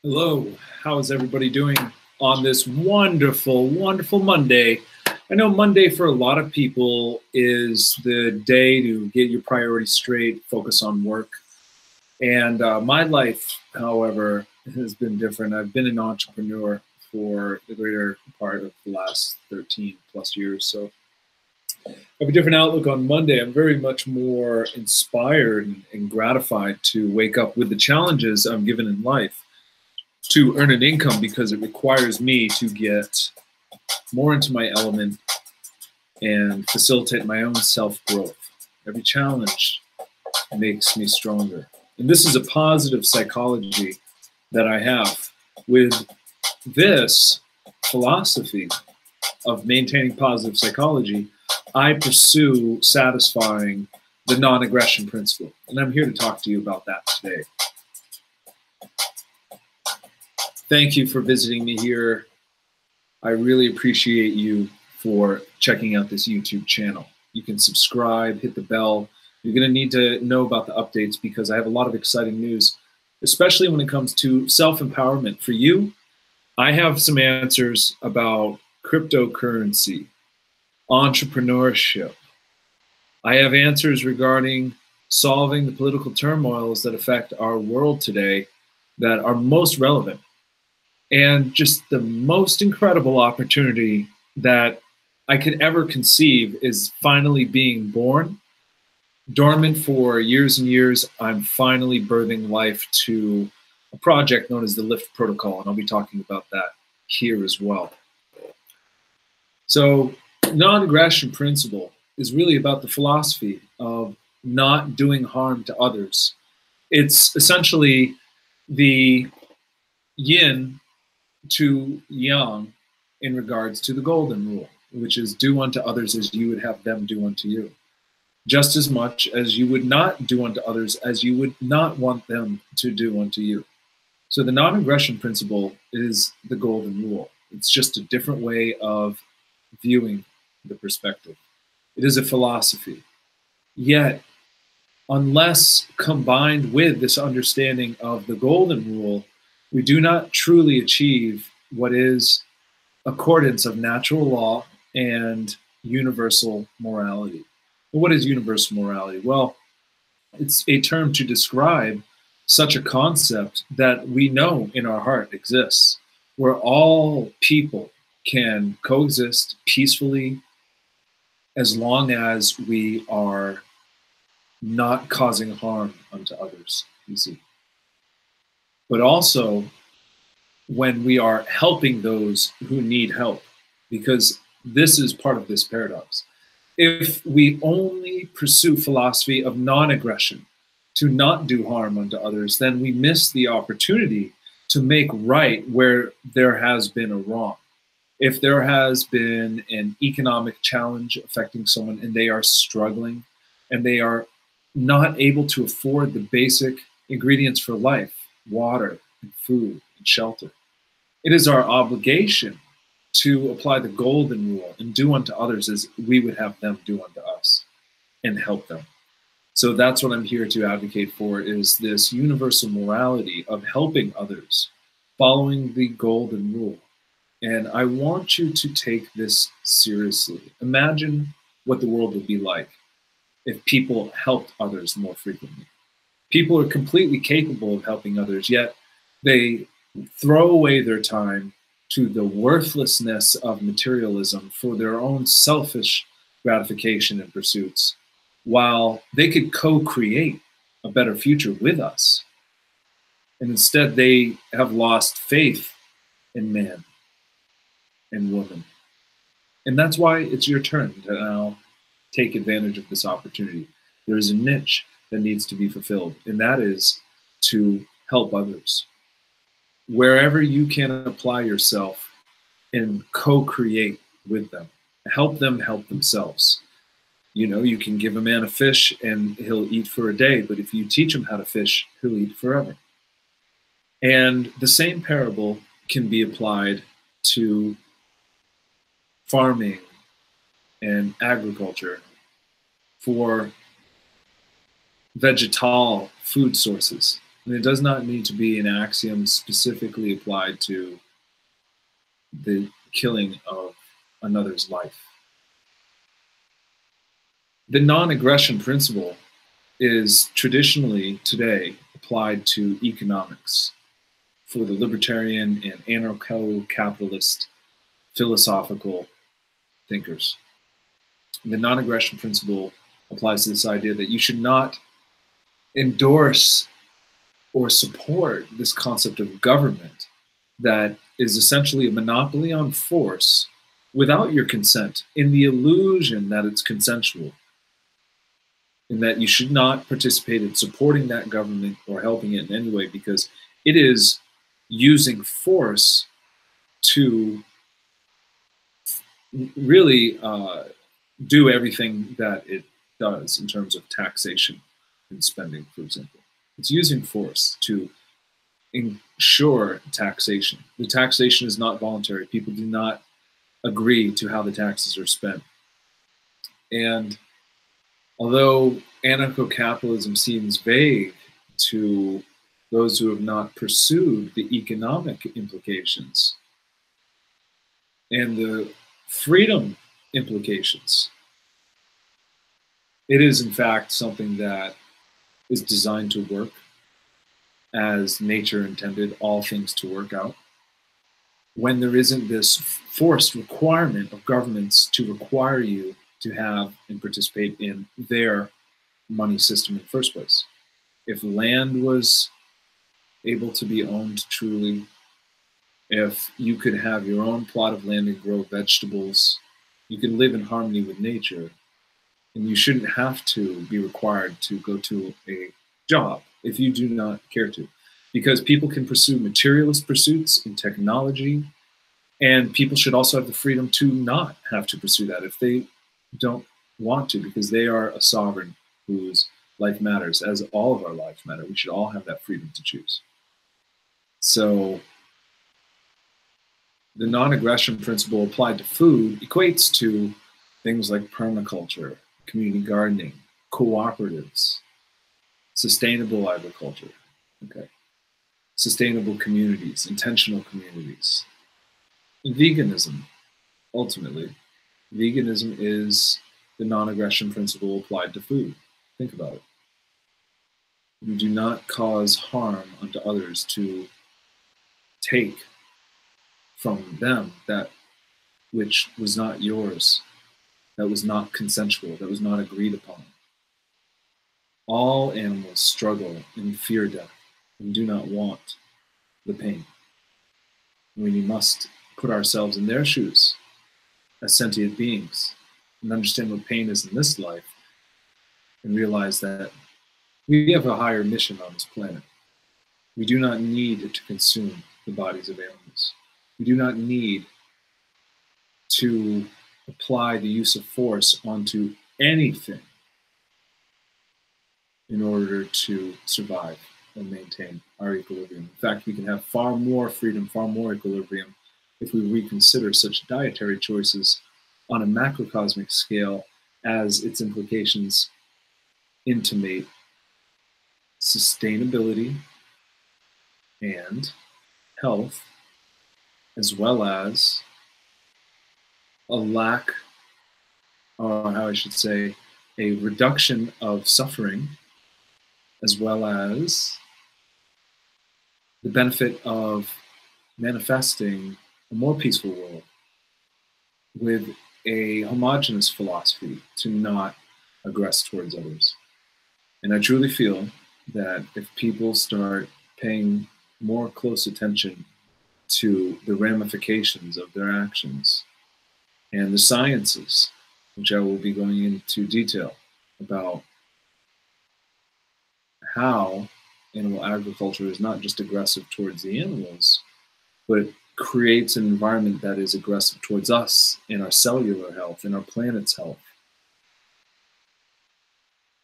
Hello, how is everybody doing on this wonderful, wonderful Monday? I know Monday for a lot of people is the day to get your priorities straight, focus on work. And my life, however, has been different. I've been an entrepreneur for the greater part of the last 13 plus years. So I have a different outlook on Monday. I'm very much more inspired and gratified to wake up with the challenges I'm given in life to earn an income because it requires me to get more into my element and facilitate my own self-growth. Every challenge makes me stronger. And this is a positive psychology that I have. With this philosophy of maintaining positive psychology, I pursue satisfying the non-aggression principle. And I'm here to talk to you about that today. Thank you for visiting me here. I really appreciate you for checking out this YouTube channel. You can subscribe, hit the bell. You're going to need to know about the updates because I have a lot of exciting news, especially when it comes to self-empowerment. For you, I have some answers about cryptocurrency, entrepreneurship. I have answers regarding solving the political turmoils that affect our world today that are most relevant. And just the most incredible opportunity that I could ever conceive is finally being born. Dormant for years and years, I'm finally birthing life to a project known as the LIFT Protocol, and I'll be talking about that here as well. So, non-aggression principle is really about the philosophy of not doing harm to others. It's essentially the yin to yang in regards to the golden rule, which is do unto others as you would have them do unto you. Just as much as you would not do unto others as you would not want them to do unto you. So the non-aggression principle is the golden rule. It's just a different way of viewing the perspective. It is a philosophy. Yet, unless combined with this understanding of the golden rule, we do not truly achieve what is accordance of natural law and universal morality. What is universal morality? Well, it's a term to describe such a concept that we know in our heart exists, where all people can coexist peacefully as long as we are not causing harm unto others, you see. But also when we are helping those who need help, because this is part of this paradox. If we only pursue philosophy of non-aggression, to not do harm unto others, then we miss the opportunity to make right where there has been a wrong. If there has been an economic challenge affecting someone and they are struggling and they are not able to afford the basic ingredients for life, water and food and shelter, it is our obligation to apply the golden rule and do unto others as we would have them do unto us and help them. So that's what I'm here to advocate for, is this universal morality of helping others, following the golden rule. And I want you to take this seriously. Imagine what the world would be like if people helped others more frequently. People are completely capable of helping others, yet they throw away their time to the worthlessness of materialism for their own selfish gratification and pursuits, while they could co-create a better future with us. And instead, they have lost faith in man and woman. And that's why it's your turn to now take advantage of this opportunity. There is a niche that needs to be fulfilled, and that is to help others. Wherever you can apply yourself and co-create with them, help them help themselves. You know, you can give a man a fish and he'll eat for a day, but if you teach him how to fish, he'll eat forever. And the same parable can be applied to farming and agriculture for vegetal food sources. And it does not need to be an axiom specifically applied to the killing of another's life. The non-aggression principle is traditionally today applied to economics for the libertarian and anarcho-capitalist philosophical thinkers. The non-aggression principle applies to this idea that you should not endorse or support this concept of government that is essentially a monopoly on force without your consent, in the illusion that it's consensual, and that you should not participate in supporting that government or helping it in any way, because it is using force to really do everything that it does in terms of taxation and spending, for example. It's using force to ensure taxation. The taxation is not voluntary. People do not agree to how the taxes are spent. And although anarcho-capitalism seems vague to those who have not pursued the economic implications and the freedom implications, it is in fact something that is designed to work as nature intended all things to work out. When there isn't this forced requirement of governments to require you to have and participate in their money system in the first place. If land was able to be owned truly, if you could have your own plot of land and grow vegetables, you can live in harmony with nature, and you shouldn't have to be required to go to a job if you do not care to. Because people can pursue materialist pursuits in technology, and people should also have the freedom to not have to pursue that if they don't want to, because they are a sovereign whose life matters, as all of our lives matter. We should all have that freedom to choose. So the non-aggression principle applied to food equates to things like permaculture, community gardening, cooperatives, sustainable agriculture, okay, sustainable communities, intentional communities. And veganism, ultimately, veganism is the non-aggression principle applied to food. Think about it. You do not cause harm unto others to take from them that which was not yours, that was not consensual, that was not agreed upon. All animals struggle and fear death and do not want the pain. We must put ourselves in their shoes as sentient beings and understand what pain is in this life and realize that we have a higher mission on this planet. We do not need to consume the bodies of animals. We do not need to apply the use of force onto anything in order to survive and maintain our equilibrium. In fact, we can have far more freedom, far more equilibrium if we reconsider such dietary choices on a macrocosmic scale as its implications intimate sustainability and health, as well as a lack, or how I should say, a reduction of suffering, as well as the benefit of manifesting a more peaceful world with a homogenous philosophy to not aggress towards others. And I truly feel that if people start paying more close attention to the ramifications of their actions and the sciences, which I will be going into detail about how animal agriculture is not just aggressive towards the animals, but creates an environment that is aggressive towards us and our cellular health and our planet's health.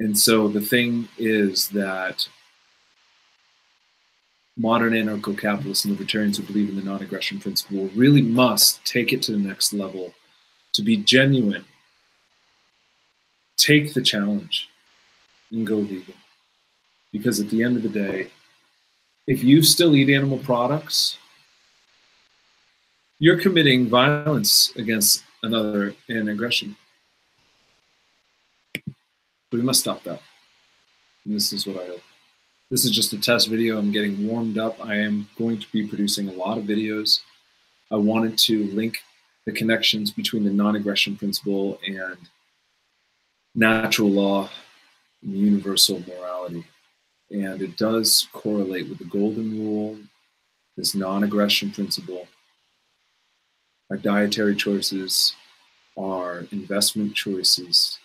And so the thing is that modern anarcho-capitalists and libertarians who believe in the non-aggression principle really must take it to the next level to be genuine. Take the challenge and go vegan. Because at the end of the day, If you still eat animal products, you're committing violence against another and aggression. But we must stop that. And this is what I hope. This is just a test video. I'm getting warmed up. I am going to be producing a lot of videos. I wanted to link the connections between the non-aggression principle and natural law and universal morality. And it does correlate with the golden rule, this non-aggression principle, our dietary choices, our investment choices,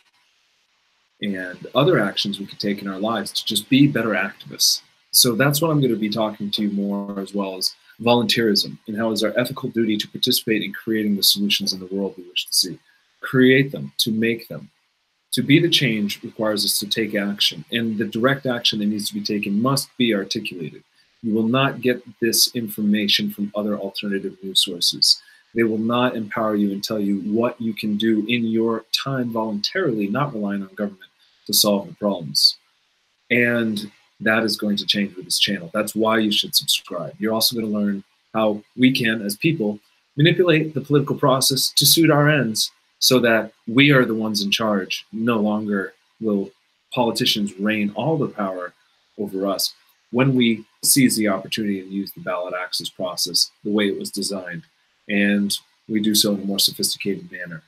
and other actions we could take in our lives to just be better activists. So that's what I'm going to be talking to you more, as well as volunteerism and how it's our ethical duty to participate in creating the solutions in the world we wish to see. Create them, to make them. To be the change requires us to take action, and the direct action that needs to be taken must be articulated. You will not get this information from other alternative news sources. They will not empower you and tell you what you can do in your time voluntarily, not relying on government to solve the problems. And that is going to change with this channel. That's why you should subscribe. You're also going to learn how we can, as people, manipulate the political process to suit our ends so that we are the ones in charge. No longer will politicians reign all the power over us when we seize the opportunity and use the ballot access process the way it was designed. And we do so in a more sophisticated manner.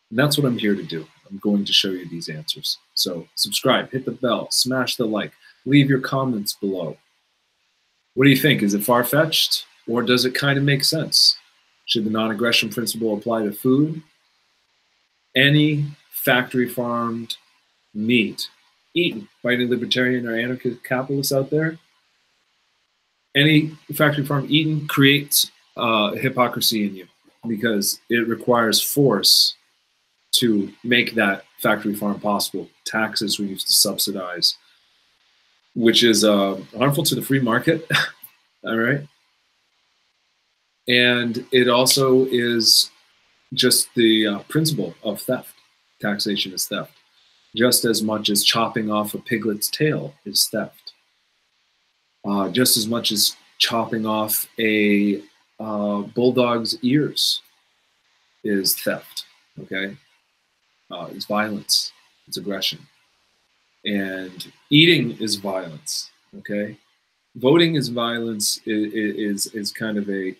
And that's what I'm here to do. I'm going to show you these answers. So subscribe, hit the bell, smash the like, leave your comments below. What do you think? Is it far-fetched, or does it kind of make sense? Should the non-aggression principle apply to food? Any factory farmed meat eaten by any libertarian or anarchist capitalists out there, any factory farm eaten creates hypocrisy in you, because it requires force to make that factory farm possible. Taxes were used to subsidize, which is harmful to the free market. All right. And it also is just the principle of theft. Taxation is theft, just as much as chopping off a piglet's tail is theft, just as much as chopping off a bulldog's ears is theft. Okay, it's violence, it's aggression, and eating is violence. Okay, voting is violence. Is kind of a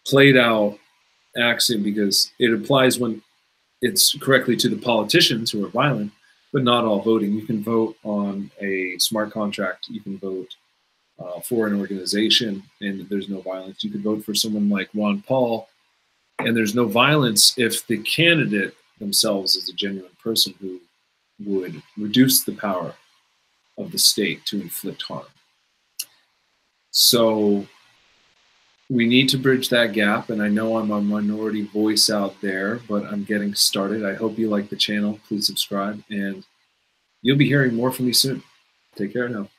played out axiom, because it applies when it's correctly to the politicians who are violent, but not all voting. You can vote on a smart contract. You can vote for an organization, and there's no violence. You could vote for someone like Ron Paul, and there's no violence if the candidate themselves is a genuine person who would reduce the power of the state to inflict harm. So we need to bridge that gap, and I know I'm a minority voice out there, but I'm getting started. I hope you like the channel. Please subscribe, and you'll be hearing more from me soon. Take care now.